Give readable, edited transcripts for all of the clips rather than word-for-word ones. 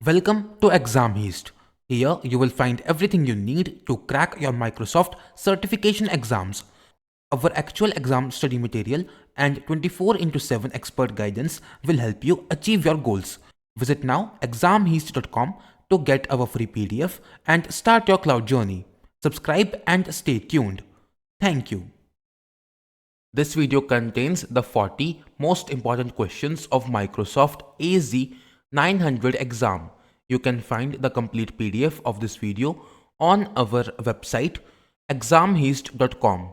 Welcome to Exam Heist. Here you will find everything you need to crack your Microsoft certification exams. Our actual exam study material and 24/7 expert guidance will help you achieve your goals. Visit now examheist.com to get our free PDF and start your cloud journey. Subscribe and stay tuned. Thank you. This video contains the 40 most important questions of Microsoft AZ-900 exam. You can find the complete PDF of this video on our website examheist.com.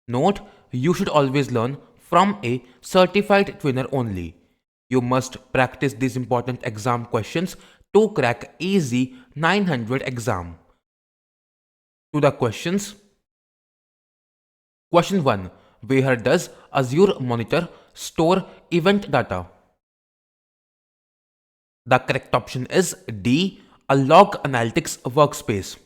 Note, you should always learn from a certified trainer only. You must practice these important exam questions to crack AZ-900 exam. To the questions. Question 1. Where does Azure Monitor store event data? The correct option is D. A log analytics workspace.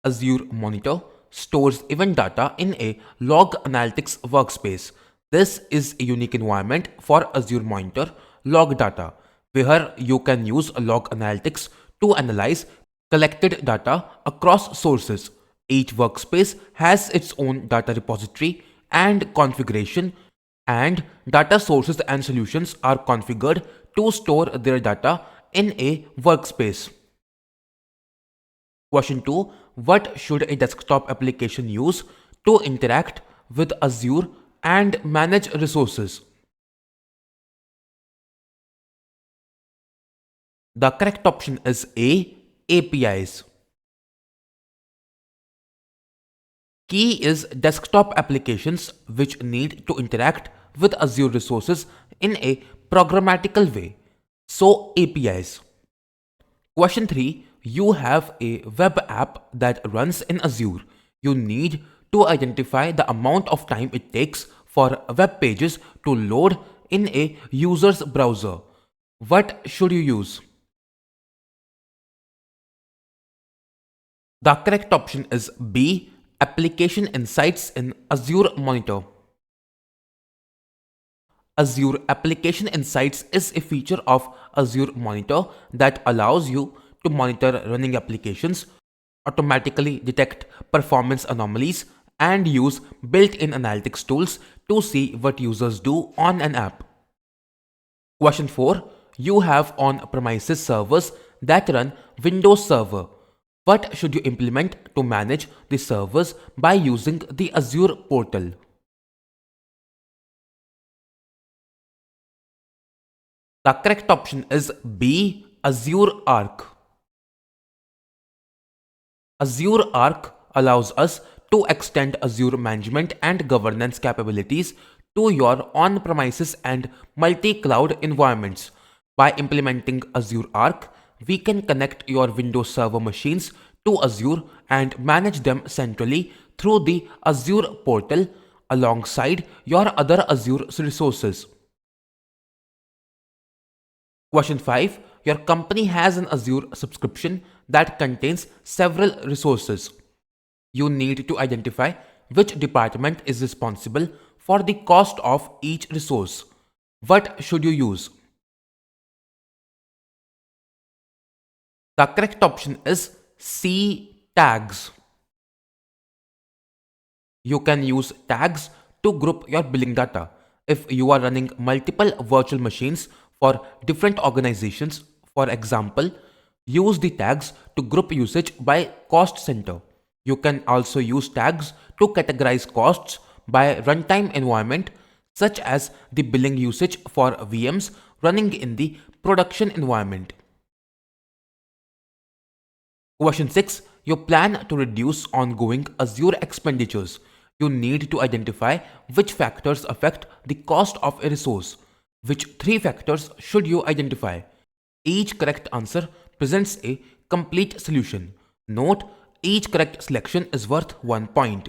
Azure Monitor stores event data in a log analytics workspace. This is a unique environment for Azure Monitor log data, where you can use log analytics to analyze collected data across sources. Each workspace has its own data repository and configuration, and data sources and solutions are configured to store their data in a workspace. Question 2. What should a desktop application use to interact with Azure and manage resources? The correct option is A. APIs. Key is desktop applications which need to interact with Azure resources in a programmatical way. So APIs. Question 3. You have a web app that runs in Azure. You need to identify the amount of time it takes for web pages to load in a user's browser. What should you use? The correct option is B. Application Insights in Azure Monitor. Azure Application Insights is a feature of Azure Monitor that allows you to monitor running applications, automatically detect performance anomalies, and use built-in analytics tools to see what users do on an app. Question 4. You have on-premises servers that run Windows Server. What should you implement to manage the servers by using the Azure portal? The correct option is B. Azure Arc. Azure Arc allows us to extend Azure management and governance capabilities to your on-premises and multi-cloud environments. By implementing Azure Arc, we can connect your Windows Server machines to Azure and manage them centrally through the Azure portal alongside your other Azure resources. Question 5. Your company has an Azure subscription that contains several resources. You need to identify which department is responsible for the cost of each resource. What should you use? The correct option is C. Tags. You can use tags to group your billing data. If you are running multiple virtual machines for different organizations, for example, use the tags to group usage by cost center. You can also use tags to categorize costs by runtime environment, such as the billing usage for VMs running in the production environment. Question 6. You plan to reduce ongoing Azure expenditures. You need to identify which factors affect the cost of a resource. Which 3 factors should you identify? Each correct answer presents a complete solution. Note, each correct selection is worth 1 point.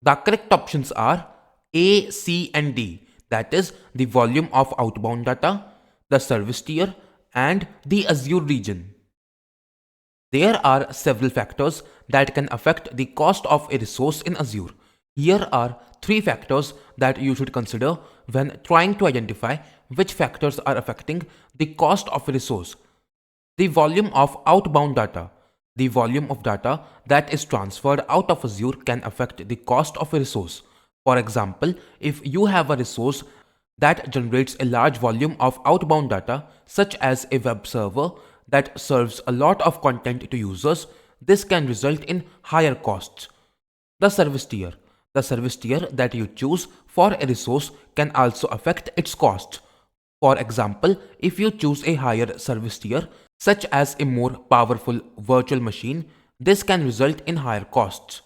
The correct options are A, C, and D. That is the volume of outbound data, the service tier, and the Azure region. There are several factors that can affect the cost of a resource in Azure. Here are three factors that you should consider when trying to identify which factors are affecting the cost of a resource. The volume of outbound data. The volume of data that is transferred out of Azure can affect the cost of a resource. For example, if you have a resource that generates a large volume of outbound data, such as a web server that serves a lot of content to users, this can result in higher costs. The service tier. The service tier that you choose for a resource can also affect its cost. For example, if you choose a higher service tier, such as a more powerful virtual machine, this can result in higher costs.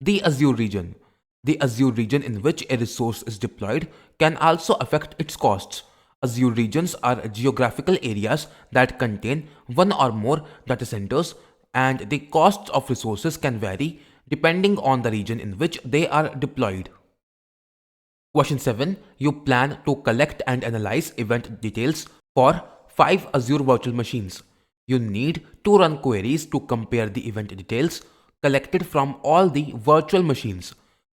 The Azure region. The Azure region in which a resource is deployed can also affect its costs. Azure regions are geographical areas that contain one or more data centers, and the costs of resources can vary depending on the region in which they are deployed. Question 7. You plan to collect and analyze event details for 5 Azure virtual machines. You need to run queries to compare the event details collected from all the virtual machines.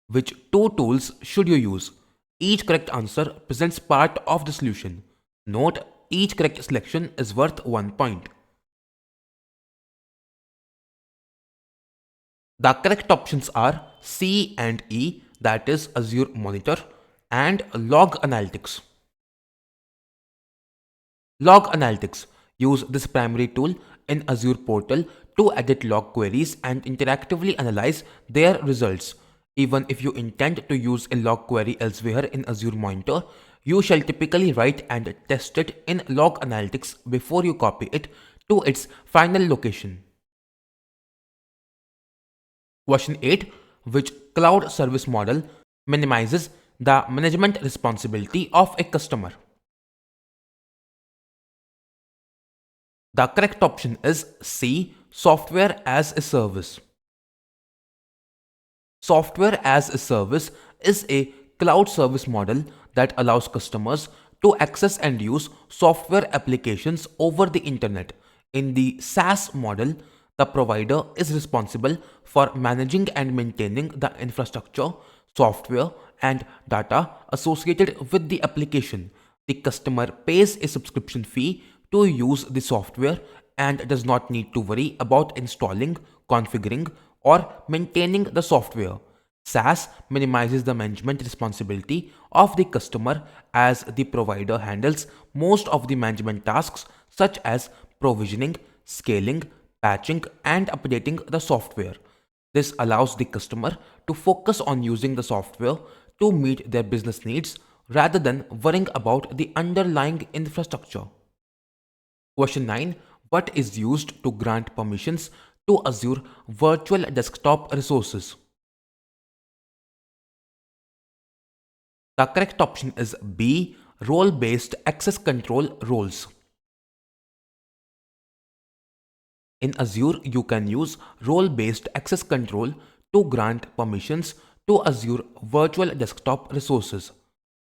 Which two tools should you use? Each correct answer presents part of the solution. Note, each correct selection is worth 1 point. The correct options are C and E, that is Azure Monitor, and Log Analytics. Log Analytics. Use this primary tool in Azure portal to edit log queries and interactively analyze their results. Even if you intend to use a log query elsewhere in Azure Monitor, you shall typically write and test it in Log Analytics before you copy it to its final location. Question 8. Which cloud service model minimizes the management responsibility of a customer? The correct option is C. Software as a service. Software as a service is a cloud service model that allows customers to access and use software applications over the internet. In the SaaS model, the provider is responsible for managing and maintaining the infrastructure, software, and data associated with the application. The customer pays a subscription fee to use the software and does not need to worry about installing, configuring, or maintaining the software. SaaS minimizes the management responsibility of the customer as the provider handles most of the management tasks such as provisioning, scaling, patching, and updating the software. This allows the customer to focus on using the software to meet their business needs rather than worrying about the underlying infrastructure. Question 9. What is used to grant permissions to Azure Virtual Desktop Resources? The correct option is B. Role-based access control roles. In Azure, you can use role-based access control to grant permissions to Azure Virtual Desktop Resources.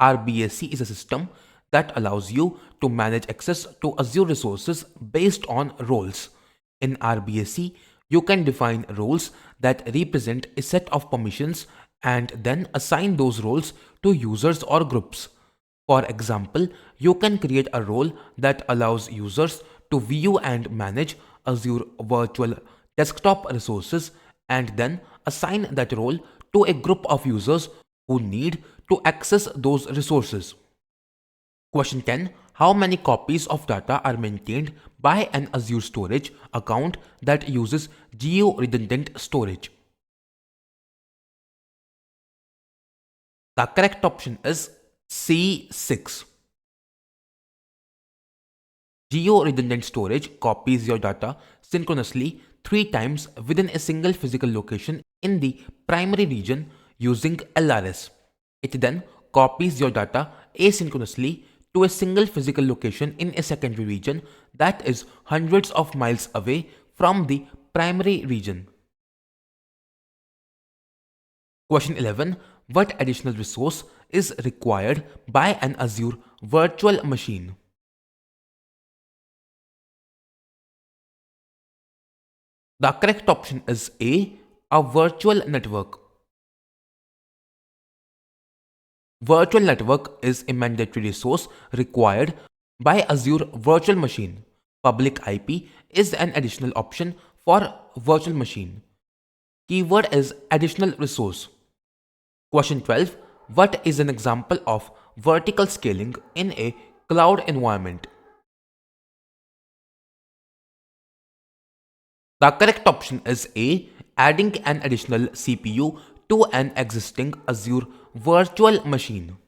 RBAC is a system that allows you to manage access to Azure resources based on roles. In RBAC, you can define roles that represent a set of permissions and then assign those roles to users or groups. For example, you can create a role that allows users to view and manage Azure Virtual Desktop resources and then assign that role to a group of users who need to access those resources. Question 10. How many copies of data are maintained by an Azure storage account that uses geo-redundant storage? The correct option is C6. Geo-redundant storage copies your data synchronously 3 times within a single physical location in the primary region using LRS. It then copies your data asynchronously to a single physical location in a secondary region that is hundreds of miles away from the primary region. Question 11. What additional resource is required by an Azure virtual machine? The correct option is A. A virtual network. Virtual network is a mandatory resource required by Azure Virtual Machine. Public IP is an additional option for virtual machine. Keyword is additional resource. Question 12. What is an example of vertical scaling in a cloud environment? The correct option is A. Adding an additional CPU to an existing Azure virtual machine.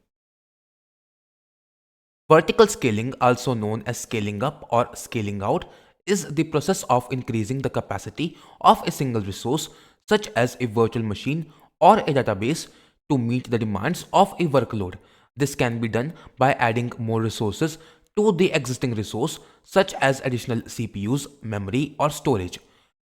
Vertical scaling, also known as scaling up or scaling out, is the process of increasing the capacity of a single resource, such as a virtual machine or a database, to meet the demands of a workload. This can be done by adding more resources to the existing resource, such as additional CPUs, memory, or storage.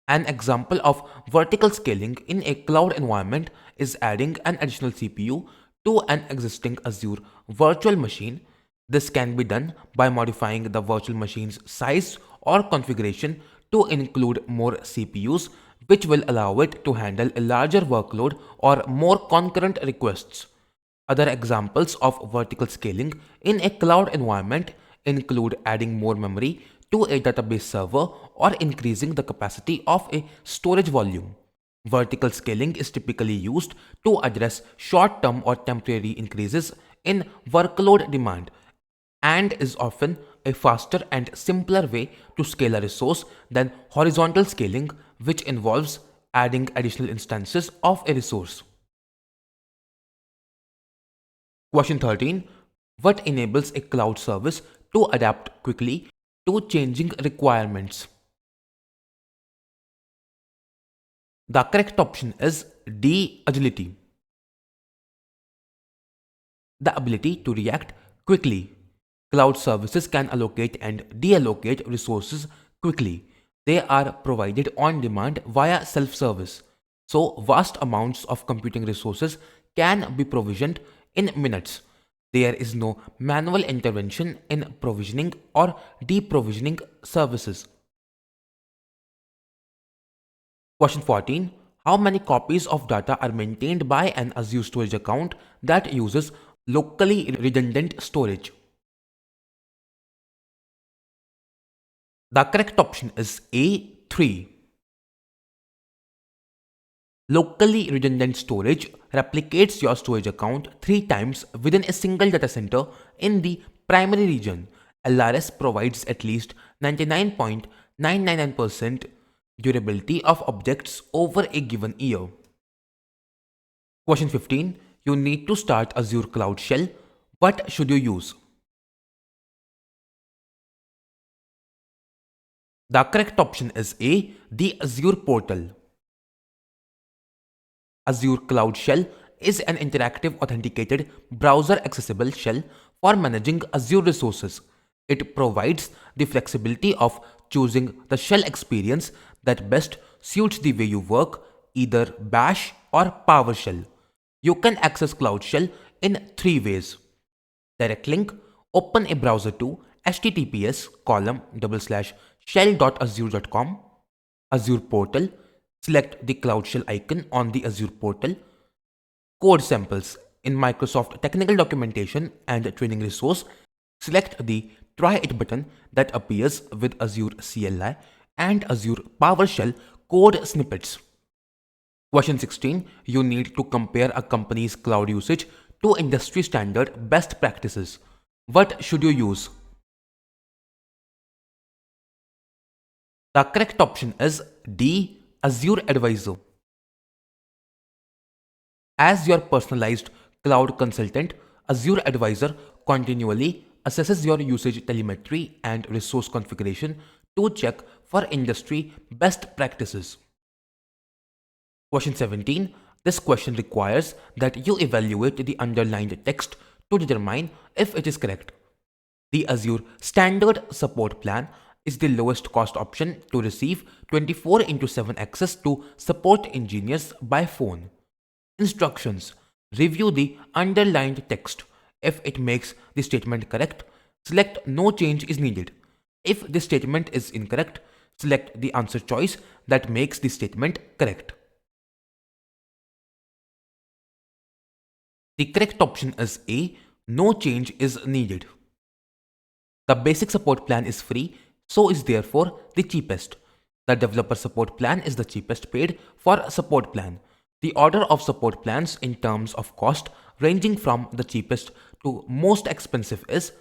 An example of vertical scaling in a cloud environment is adding an additional CPU to an existing Azure virtual machine. This can be done by modifying the virtual machine's size or configuration to include more CPUs, which will allow it to handle a larger workload or more concurrent requests. Other examples of vertical scaling in a cloud environment include adding more memory to a database server or increasing the capacity of a storage volume. Vertical scaling is typically used to address short-term or temporary increases in workload demand and is often a faster and simpler way to scale a resource than horizontal scaling, which involves adding additional instances of a resource. Question 13. What enables a cloud service to adapt quickly to changing requirements? The correct option is D. Agility. The ability to react quickly. Cloud services can allocate and deallocate resources quickly. They are provided on demand via self-service. So vast amounts of computing resources can be provisioned in minutes. There is no manual intervention in provisioning or deprovisioning services. Question 14. How many copies of data are maintained by an Azure storage account that uses locally redundant storage? The correct option is A. 3. Locally redundant storage replicates your storage account 3 times within a single data center in the primary region. LRS provides at least 99.999% durability of objects over a given year. Question 15. You need to start Azure Cloud Shell. What should you use? The correct option is A. The Azure portal. Azure Cloud Shell is an interactive authenticated browser-accessible shell for managing Azure resources. It provides the flexibility of choosing the shell experience that best suits the way you work, either Bash or PowerShell. You can access Cloud Shell in 3 ways. Direct link: open a browser to https://shell.azure.com. Azure portal: select the Cloud Shell icon on the Azure portal. Code samples: in Microsoft technical documentation and training resource, select the Try It button that appears with Azure CLI and Azure PowerShell code snippets. Question 16. You need to compare a company's cloud usage to industry standard best practices. What should you use? The correct option is D. Azure Advisor. As your personalized cloud consultant, Azure Advisor continually assesses your usage telemetry and resource configuration to check for industry best practices. Question 17. This question requires that you evaluate the underlined text to determine if it is correct. The Azure Standard Support Plan is the lowest cost option to receive 24/7 access to support engineers by phone. Instructions: review the underlined text. If it makes the statement correct, select no change is needed. If the statement is incorrect, select the answer choice that makes the statement correct. The correct option is A. No change is needed. The basic support plan is free, so is therefore the cheapest. The developer support plan is the cheapest paid for support plan. The order of support plans in terms of cost ranging from the cheapest to most expensive is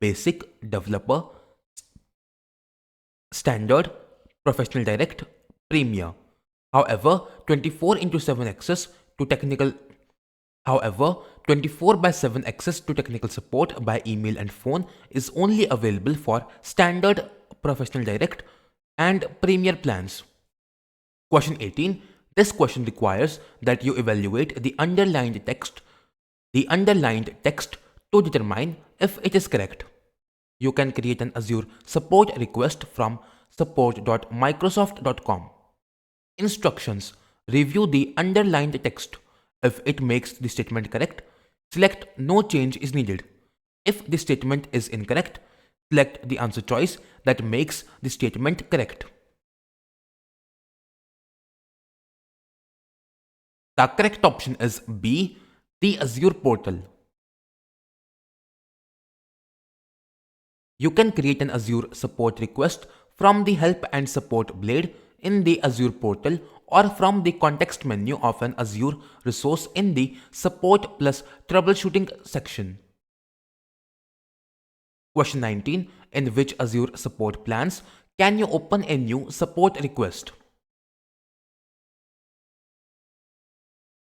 basic, developer, standard, professional direct, premier. However, 24/7 access to technical However, 24/7 access to technical support by email and phone is only available for standard, professional direct and premier plans. Question 18. This question requires that you evaluate the underlined text to determine if it is correct. You can create an Azure support request from support.microsoft.com. Instructions. Review the underlined text. If it makes the statement correct, select no change is needed. If the statement is incorrect, select the answer choice that makes the statement correct. The correct option is B, the Azure portal. You can create an Azure support request from the Help and Support blade in the Azure portal or from the context menu of an Azure resource in the Support plus Troubleshooting section. Question 19. In which Azure support plans can you open a new support request?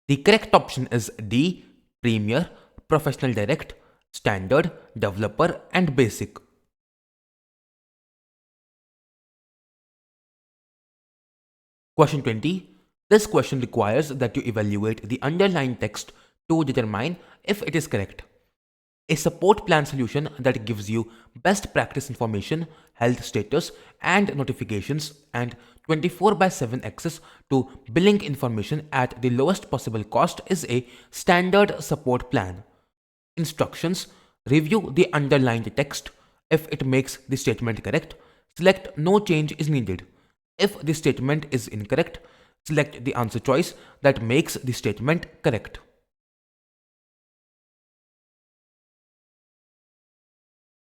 The correct option is D, Premier, Professional Direct, Standard, Developer and Basic. Question 20. This question requires that you evaluate the underlying text to determine if it is correct. A support plan solution that gives you best practice information, health status and notifications and 24/7 access to billing information at the lowest possible cost is a standard support plan. Instructions. Review the underlined text. If it makes the statement correct, select no change is needed. If the statement is incorrect, select the answer choice that makes the statement correct.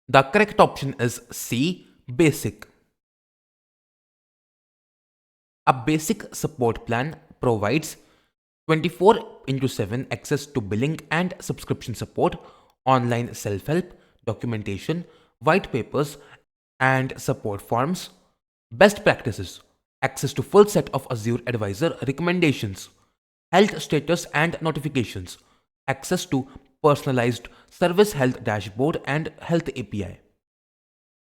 The correct option is C, Basic. A basic support plan provides 24/7 access to billing and subscription support, online self-help, documentation, white papers, and support forms, best practices, access to full set of Azure Advisor recommendations, health status and notifications, access to personalized service health dashboard and health API.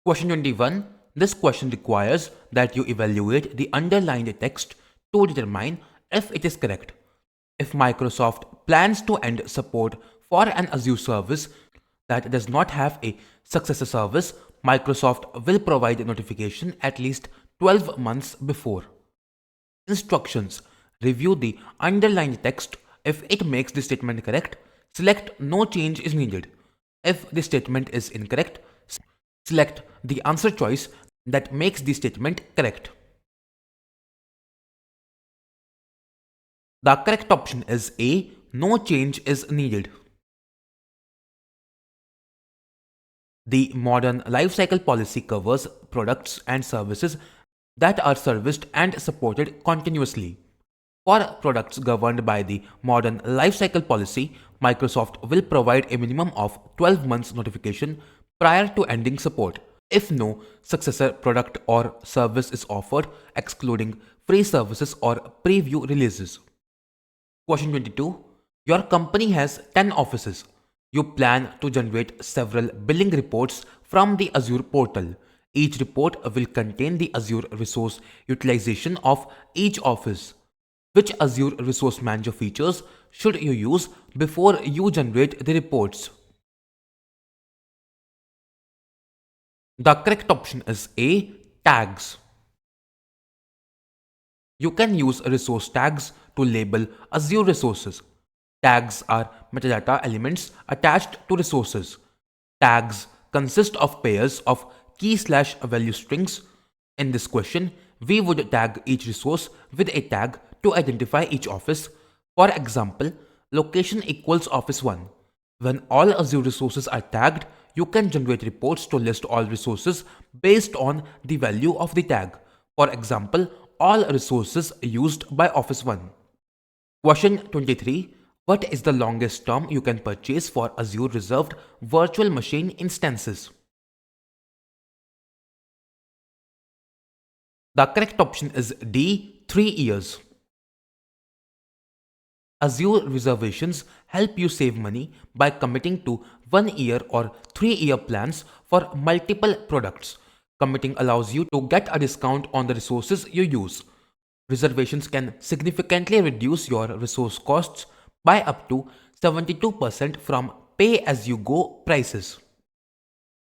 Question 21. This question requires that you evaluate the underlined text to determine if it is correct. If Microsoft plans to end support for an Azure service that does not have a successor service, Microsoft will provide notification at least 12 months before. Instructions. Review the underlined text. If it makes the statement correct, select no change is needed. If the statement is incorrect, select the answer choice that makes the statement correct. The correct option is A, no change is needed. The modern lifecycle policy covers products and services that are serviced and supported continuously. For products governed by the modern lifecycle policy, Microsoft will provide a minimum of 12 months notification prior to ending support. If no successor product or service is offered, excluding free services or preview releases. Question 22. Your company has 10 offices. You plan to generate several billing reports from the Azure portal. Each report will contain the Azure resource utilization of each office. Which Azure Resource Manager features should you use before you generate the reports? The correct option is A, tags. You can use resource tags to label Azure resources. Tags are metadata elements attached to resources. Tags consist of pairs of key/value strings. In this question, we would tag each resource with a tag to identify each office. For example, location equals Office 1. When all Azure resources are tagged, you can generate reports to list all resources based on the value of the tag. For example, all resources used by Office 1. Question 23. What is the longest term you can purchase for Azure reserved virtual machine instances? The correct option is D, 3 years. Azure reservations help you save money by committing to 1 year or 3 year plans for multiple products. Committing allows you to get a discount on the resources you use. Reservations can significantly reduce your resource costs by up to 72% from pay as you go prices.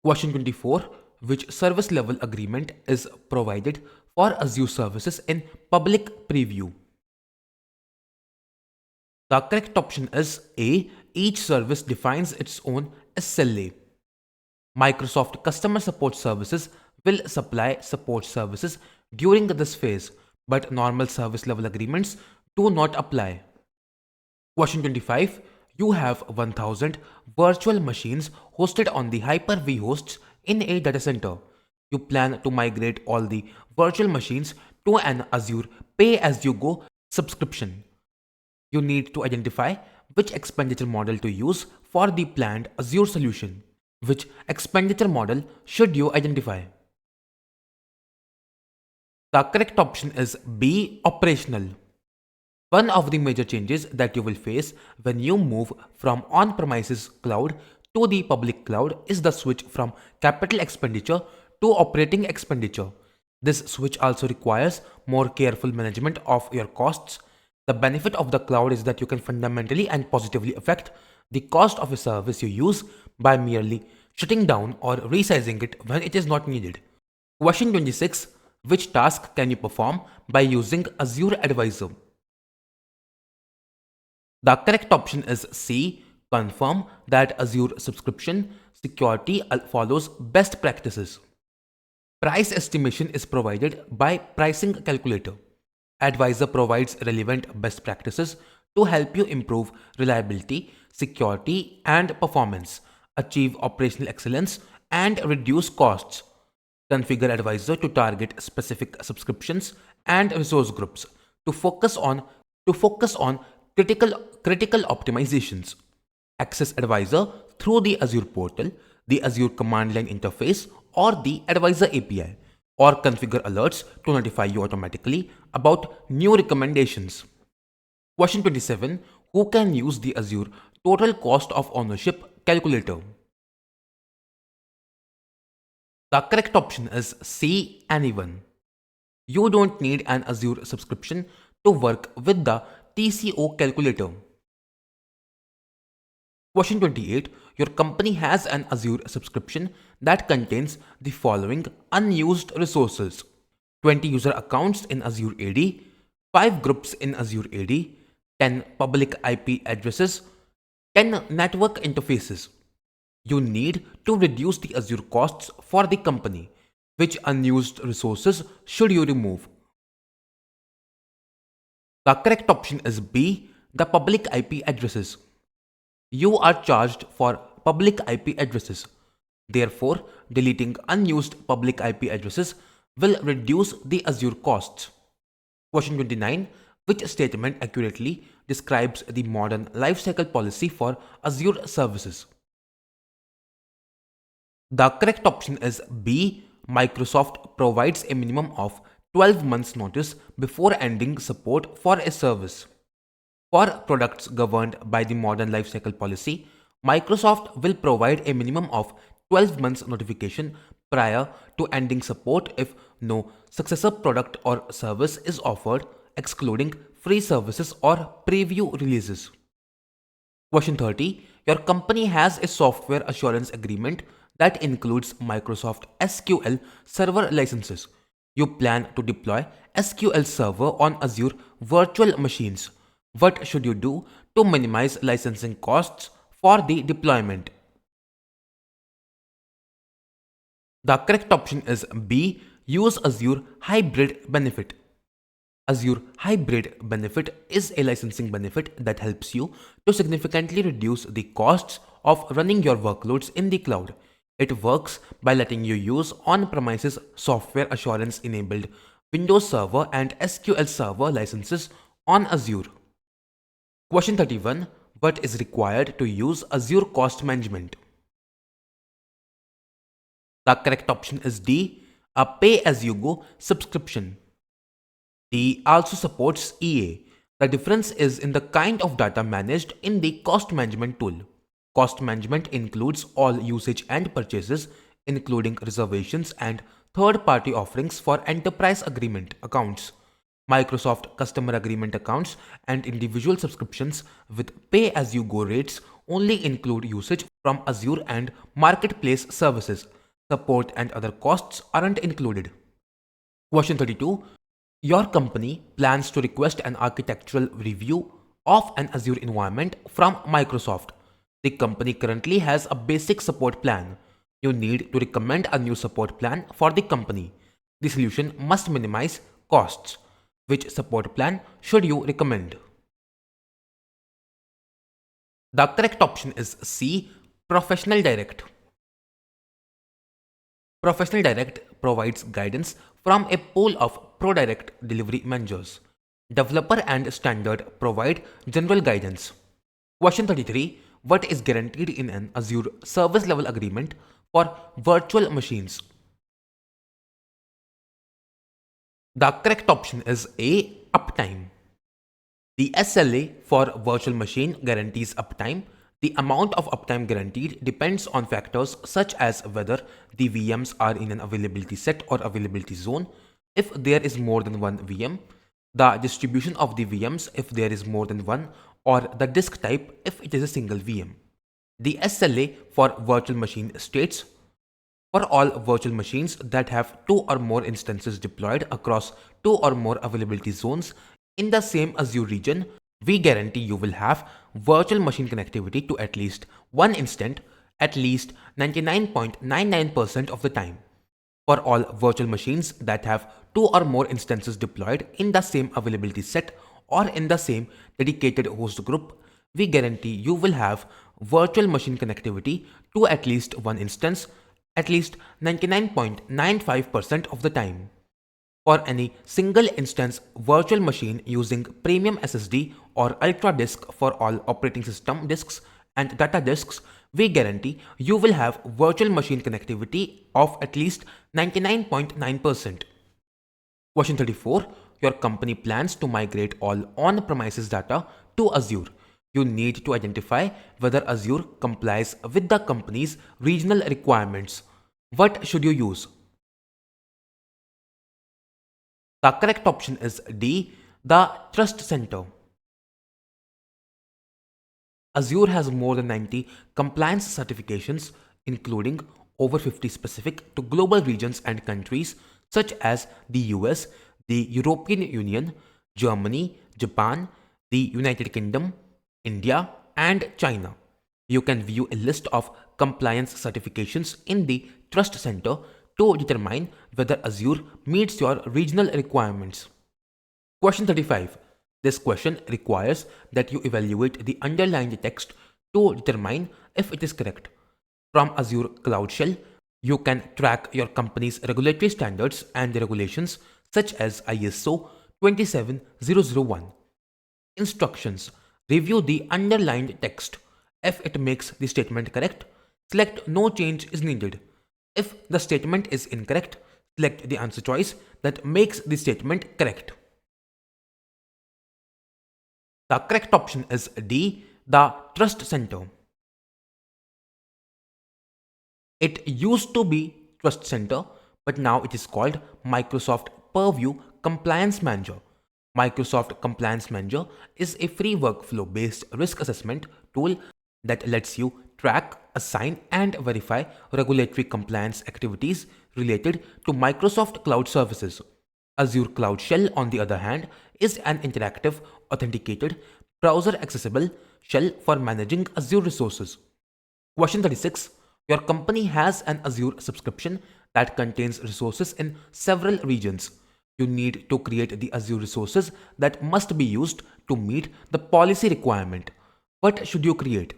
Question 24. Which service level agreement is provided for Azure services in public preview? The correct option is A. Each service defines its own SLA. Microsoft Customer Support Services will supply support services during this phase, but normal service level agreements do not apply. Question 25. You have 1000 virtual machines hosted on the Hyper-V hosts in a data center. You plan to migrate all the virtual machines to an Azure pay-as-you-go subscription. You need to identify which expenditure model to use for the planned Azure solution. Which expenditure model should you identify? The correct option is B, operational. One of the major changes that you will face when you move from on-premises cloud to the public cloud is the switch from capital expenditure to operating expenditure. This switch also requires more careful management of your costs. The benefit of the cloud is that you can fundamentally and positively affect the cost of a service you use by merely shutting down or resizing it when it is not needed. Question 26. Which task can you perform by using Azure Advisor? The correct option is C. Confirm that Azure subscription security follows best practices. Price estimation is provided by Pricing Calculator. Advisor provides relevant best practices to help you improve reliability, security, and performance, achieve operational excellence, and reduce costs. Configure Advisor to target specific subscriptions and resource groups to focus on critical optimizations. Access Advisor through the Azure portal, the Azure command line interface, or the Advisor API, or configure alerts to notify you automatically about new recommendations. Question 27. Who can use the Azure Total Cost of Ownership calculator? The correct option is C. Anyone. You don't need an Azure subscription to work with the TCO calculator. Question 28. Your company has an Azure subscription that contains the following unused resources: 20 user accounts in Azure AD, 5 groups in Azure AD, 10 public IP addresses, 10 network interfaces. You need to reduce the Azure costs for the company. Which unused resources should you remove? The correct option is B, the public IP addresses. You are charged for public IP addresses. Therefore, deleting unused public IP addresses will reduce the Azure costs. Question 29. Which statement accurately describes the modern lifecycle policy for Azure services? The correct option is B. Microsoft provides a minimum of 12 months notice before ending support for a service. For products governed by the modern lifecycle policy, Microsoft will provide a minimum of 12 months notification prior to ending support if no successor product or service is offered, excluding free services or preview releases. Question 30. Your company has a software assurance agreement that includes Microsoft SQL Server licenses. You plan to deploy SQL Server on Azure virtual machines. What should you do to minimize licensing costs for the deployment? The correct option is B. Use Azure Hybrid benefit. Azure Hybrid benefit is a licensing benefit that helps you to significantly reduce the costs of running your workloads in the cloud. It works by letting you use on-premises software assurance enabled Windows Server and SQL Server licenses on Azure. Question 31. What is required to use Azure Cost Management? The correct option is D, a pay-as-you-go subscription. D also supports EA. The difference is in the kind of data managed in the cost management tool. Cost management includes all usage and purchases, including reservations and third-party offerings for enterprise agreement accounts, Microsoft customer agreement accounts, and individual subscriptions with pay-as-you-go rates only include usage from Azure and marketplace services. Support and other costs aren't included. Question 32. Your company plans to request an architectural review of an Azure environment from Microsoft. The company currently has a basic support plan. You need to recommend a new support plan for the company. The solution must minimize costs. Which support plan should you recommend? The correct option is C, Professional Direct. Professional Direct provides guidance from a pool of ProDirect delivery managers. Developer and Standard provide general guidance. Question 33. What is guaranteed in an Azure service level agreement for virtual machines? The correct option is A, uptime. The SLA for virtual machine guarantees uptime. The amount of uptime guaranteed depends on factors such as whether the VMs are in an availability set or availability zone, if there is more than one VM, the distribution of the VMs if there is more than one, or the disk type if it is a single VM. The SLA for virtual machine states, for all virtual machines that have two or more instances deployed across two or more availability zones in the same Azure region, we guarantee you will have virtual machine connectivity to at least one instance at least 99.99% of the time. For all virtual machines that have two or more instances deployed in the same availability set or in the same dedicated host group, we guarantee you will have virtual machine connectivity to at least one instance at least 99.95% of the time. For any single instance virtual machine using premium SSD or ultra disk for all operating system disks and data disks, we guarantee you will have virtual machine connectivity of at least 99.9%. Question 34. Your company plans to migrate all on-premises data to Azure. You need to identify whether Azure complies with the company's regional requirements. What should you use? The correct option is D, the Trust Center. Azure has more than 90 compliance certifications, including over 50 specific to global regions and countries such as the US, the European Union, Germany, Japan, the United Kingdom, India, and China. You can view a list of compliance certifications in the Trust Center to determine whether Azure meets your regional requirements. Question 35. This question requires that you evaluate the underlying text to determine if it is correct. From Azure Cloud Shell, you can track your company's regulatory standards and regulations such as ISO 27001. Instructions. Review the underlined text. If it makes the statement correct, select no change is needed. If the statement is incorrect, select the answer choice that makes the statement correct. The correct option is D, the Trust Center. It used to be Trust Center, but now it is called Microsoft Purview Compliance Manager. Microsoft Compliance Manager is a free workflow-based risk assessment tool that lets you track, assign, and verify regulatory compliance activities related to Microsoft Cloud Services. Azure Cloud Shell, on the other hand, is an interactive, authenticated, browser-accessible shell for managing Azure resources. Question 36. Your company has an Azure subscription that contains resources in several regions. You need to create the Azure resources that must be used to meet the policy requirement. What should you create?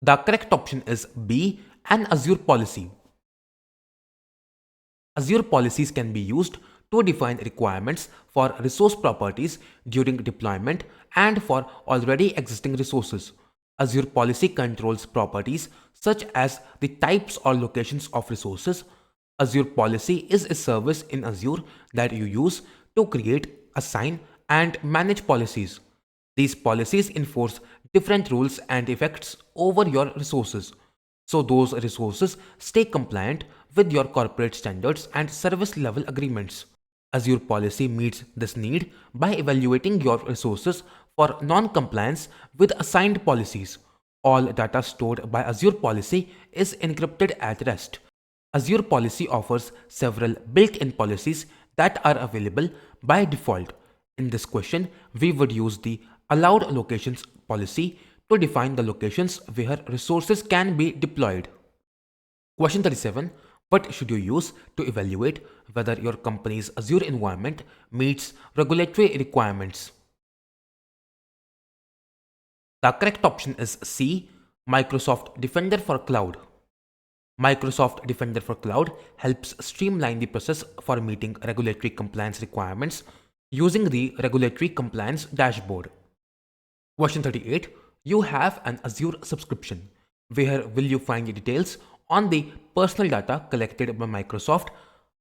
The correct option is B, an Azure policy. Azure policies can be used to define requirements for resource properties during deployment and for already existing resources. Azure policy controls properties such as the types or locations of resources. Azure policy is a service in Azure that you use to create, assign, and manage policies. These policies enforce different rules and effects over your resources, so those resources stay compliant with your corporate standards and service level agreements. Azure policy meets this need by evaluating your resources for non-compliance with assigned policies. All data stored by Azure policy is encrypted at rest. Azure policy offers several built-in policies that are available by default. In this question, we would use the allowed locations policy to define the locations where resources can be deployed. Question 37. What should you use to evaluate whether your company's Azure environment meets regulatory requirements? The correct option is C, Microsoft Defender for Cloud. Microsoft Defender for Cloud helps streamline the process for meeting regulatory compliance requirements using the Regulatory Compliance Dashboard. Question 38. You have an Azure subscription. Where will you find the details on the personal data collected by Microsoft,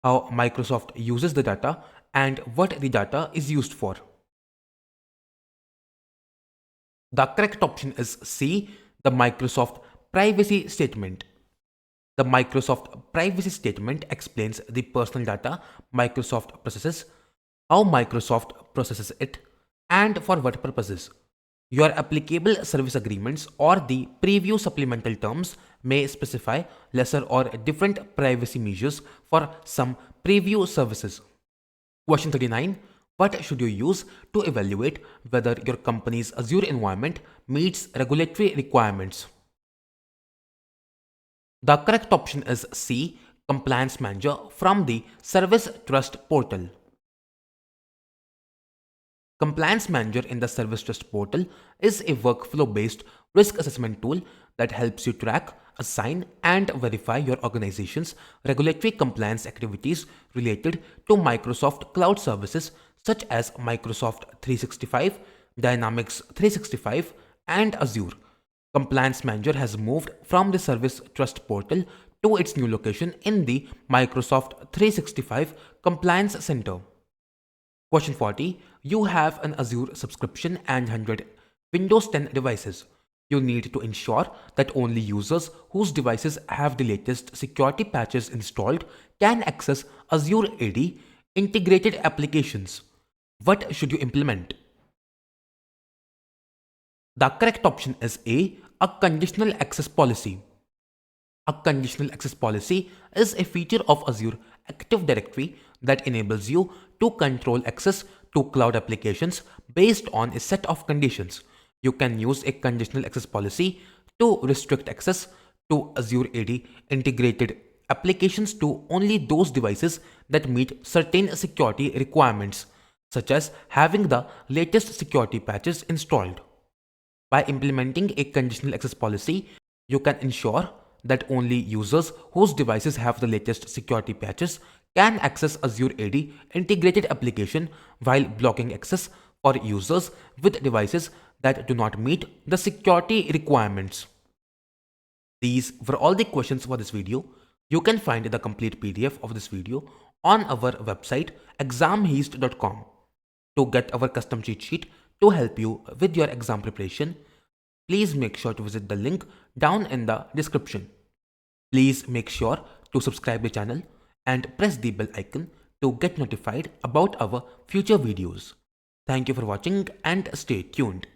how Microsoft uses the data, and what the data is used for? The correct option is C, the Microsoft Privacy Statement. The Microsoft Privacy Statement explains the personal data Microsoft processes, how Microsoft processes it, and for what purposes. Your applicable service agreements or the preview supplemental terms may specify lesser or different privacy measures for some preview services. Question 39. What should you use to evaluate whether your company's Azure environment meets regulatory requirements? The correct option is C, Compliance Manager from the Service Trust portal. Compliance Manager in the Service Trust portal is a workflow-based risk assessment tool that helps you track, assign, and verify your organization's regulatory compliance activities related to Microsoft Cloud services such as Microsoft 365, Dynamics 365, and Azure. Compliance Manager has moved from the Service Trust portal to its new location in the Microsoft 365 Compliance Center. Question 40. You have an Azure subscription and 100 Windows 10 devices. You need to ensure that only users whose devices have the latest security patches installed can access Azure AD integrated applications. What should you implement? The correct option is a conditional access policy. A conditional access policy is a feature of Azure Active Directory that enables you to control access to cloud applications based on a set of conditions. You can use a conditional access policy to restrict access to Azure AD integrated applications to only those devices that meet certain security requirements, such as having the latest security patches installed. By implementing a conditional access policy, you can ensure that only users whose devices have the latest security patches can access Azure AD integrated application while blocking access for users with devices that do not meet the security requirements. These were all the questions for this video. You can find the complete PDF of this video on our website examheast.com. To get our custom cheat sheet to help you with your exam preparation, please make sure to visit the link down in the description. Please make sure to subscribe the channel and press the bell icon to get notified about our future videos. Thank you for watching and stay tuned.